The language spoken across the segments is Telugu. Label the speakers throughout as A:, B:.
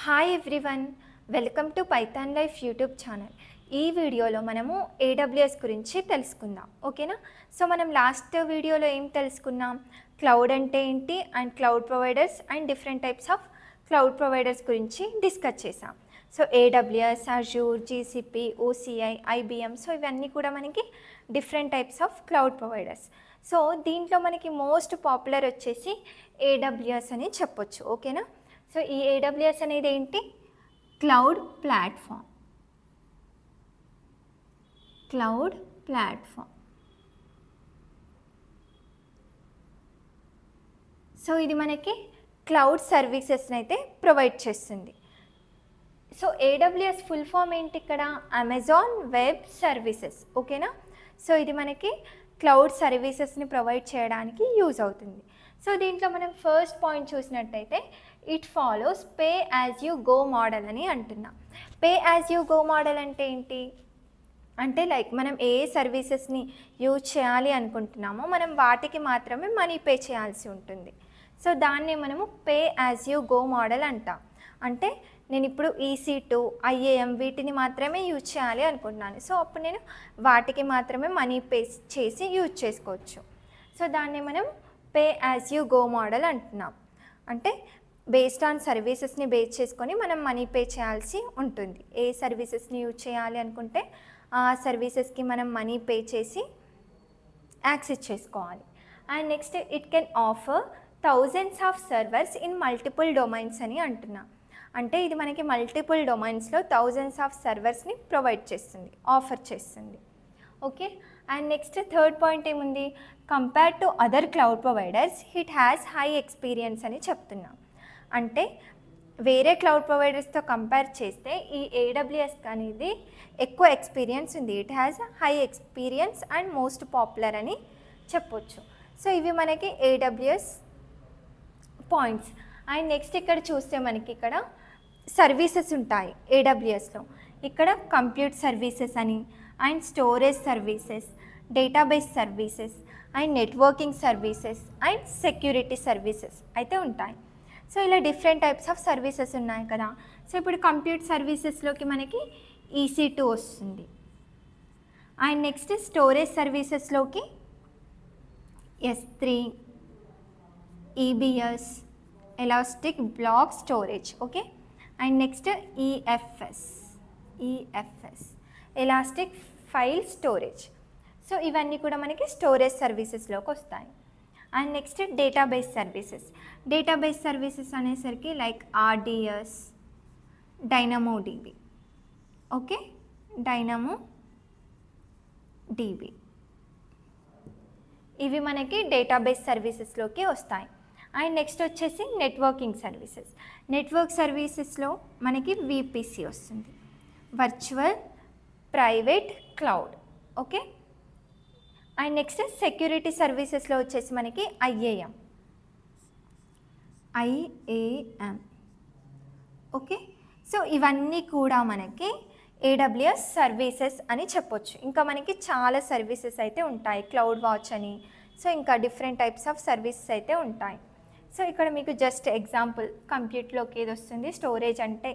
A: Hi everyone, welcome to Python life YouTube channel. ఈ వీడియోలో మనము AWS గురించి తెలుసుకుందాం. ఓకేనా? సో మనం లాస్ట్ వీడియోలో ఏం తెలుసుకున్నాం, క్లౌడ్ అంటే ఏంటి and cloud providers and different types of cloud providers గురించి డిస్కస్ చేసాం. So AWS, Azure, GCP, OCI, IBM, so ఇవన్నీ కూడా మనకి different types of cloud providers. So దీంట్లో మనకి మోస్ట్ పాపులర్ వచ్చేసి AWS అని చెప్పొచ్చు. ఓకేనా? సో ఈ AWS అనేది ఏంటి, cloud platform. Cloud platform. So ఇది మనకి క్లౌడ్ సర్వీసెస్ని అయితే ప్రొవైడ్ చేస్తుంది. సో AWS ఫుల్ ఫామ్ ఏంటి ఇక్కడ, అమెజాన్ వెబ్ సర్వీసెస్. ఓకేనా? సో ఇది మనకి క్లౌడ్ సర్వీసెస్ని ప్రొవైడ్ చేయడానికి యూజ్ అవుతుంది. సో దీంట్లో మనం ఫస్ట్ పాయింట్ చూసినట్టయితే it follows pay as you go model అని అంటున్నాం. Pay as you go model అంటే ఏంటి అంటే లైక్ మనం ఏ సర్వీసెస్ని యూజ్ చేయాలి అనుకుంటున్నామో మనం వాటికి మాత్రమే మనీ పే చేయాల్సి ఉంటుంది. సో దాన్ని మనము pay as you go model అంటాం. అంటే నేను ఇప్పుడు EC2, IAM వీటిని మాత్రమే యూజ్ చేయాలి అనుకుంటున్నాను. సో అప్పుడు నేను వాటికి మాత్రమే మనీ పే చేసి యూజ్ చేసుకోవచ్చు. సో దాన్ని మనం pay as you go model అంటున్నాం. అంటే బేస్డ్ ఆన్ సర్వీసెస్ని బేస్ చేసుకొని మనం మనీ పే చేయాల్సి ఉంటుంది. ఏ సర్వీసెస్ని యూజ్ చేయాలి అనుకుంటే ఆ సర్వీసెస్కి మనం మనీ పే చేసి యాక్సెస్ చేసుకోవాలి. And next it can offer thousands of servers in multiple domains అని అంటున్నాం. అంటే ఇది మనకి మల్టిపుల్ డొమైన్స్లో థౌజండ్స్ ఆఫ్ సర్వర్స్ని ప్రొవైడ్ చేస్తుంది, ఆఫర్ చేస్తుంది. Okay. And next third point ఏముంది, compare to other cloud providers it has high experience అని చెప్తున్నాం. అంటే వేరే క్లౌడ్ ప్రొవైడర్స్తో కంపేర్ చేస్తే ఈ AWS అనేది ఎక్కువ ఎక్స్పీరియన్స్ ఉంది. It has high experience and most popular అని చెప్పొచ్చు. సో ఇవి మనకి AWS పాయింట్స్. అండ్ నెక్స్ట్ ఇక్కడ చూస్తే మనకి ఇక్కడ సర్వీసెస్ ఉంటాయి AWSలో. ఇక్కడ కంప్యూట్ సర్వీసెస్ అని and storage services, database services and networking services and security services అయితే ఉంటాయి. సో ఇలా డిఫరెంట్ టైప్స్ ఆఫ్ సర్వీసెస్ ఉన్నాయి కదా. సో ఇప్పుడు కంప్యూట్ సర్వీసెస్లోకి మనకి EC2 వస్తుంది. అండ్ నెక్స్ట్ స్టోరేజ్ సర్వీసెస్లోకి S3, EBS, elastic block storage. Okay. And next EFS, elastic file storage. So ఇవన్నీ కూడా మనకి స్టోరేజ్ సర్వీసెస్లోకి వస్తాయి. అండ్ నెక్స్ట్ డేటాబేస్ సర్వీసెస్ అనేసరికి like RDS, DynamoDB. Okay, DynamoDB ఇవి మనకి డేటాబేస్ సర్వీసెస్లోకి వస్తాయి. అండ్ నెక్స్ట్ వచ్చేసి నెట్వర్కింగ్ సర్వీసెస్లో మనకి VPC వస్తుంది, virtual private cloud. Okay. And next security సర్వీసెస్లో వచ్చేసి మనకి IAM. ఓకే. సో ఇవన్నీ కూడా మనకి AWS సర్వీసెస్ అని చెప్పొచ్చు. ఇంకా మనకి చాలా సర్వీసెస్ అయితే ఉంటాయి, క్లౌడ్ వాచ్ అని. సో ఇంకా డిఫరెంట్ టైప్స్ ఆఫ్ సర్వీసెస్ అయితే ఉంటాయి. సో ఇక్కడ మీకు జస్ట్ ఎగ్జాంపుల్, కంప్యూటర్లోకి ఏది వస్తుంది, స్టోరేజ్ అంటే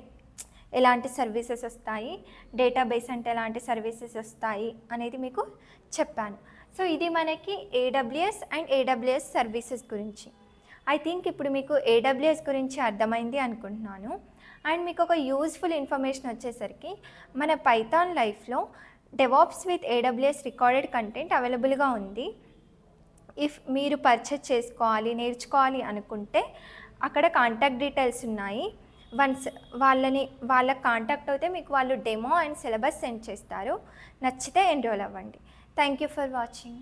A: ఎలాంటి సర్వీసెస్ వస్తాయి, డేటాబేస్ అంటే ఎలాంటి సర్వీసెస్ వస్తాయి అనేది మీకు చెప్పాను. సో ఇది మనకి AWS అండ్ AWS సర్వీసెస్ గురించి. ఐ థింక్ ఇప్పుడు మీకు AWS గురించి అర్థమైంది అనుకుంటున్నాను. అండ్ మీకు ఒక యూజ్ఫుల్ ఇన్ఫర్మేషన్ వచ్చేసరికి మన పైథాన్ లైఫ్లో DevOps with AWS recorded content అవైలబుల్గా ఉంది. ఇఫ్ మీరు పర్చేస్ చేసుకోవాలి, నేర్చుకోవాలి అనుకుంటే అక్కడ కాంటాక్ట్ డీటెయిల్స్ ఉన్నాయి. వన్స్ వాళ్ళకి కాంటాక్ట్ అయితే మీకు వాళ్ళు డెమో అండ్ సిలబస్ సెండ్ చేస్తారు. నచ్చితే ఎన్రోల్ అవ్వండి. Thank you for watching.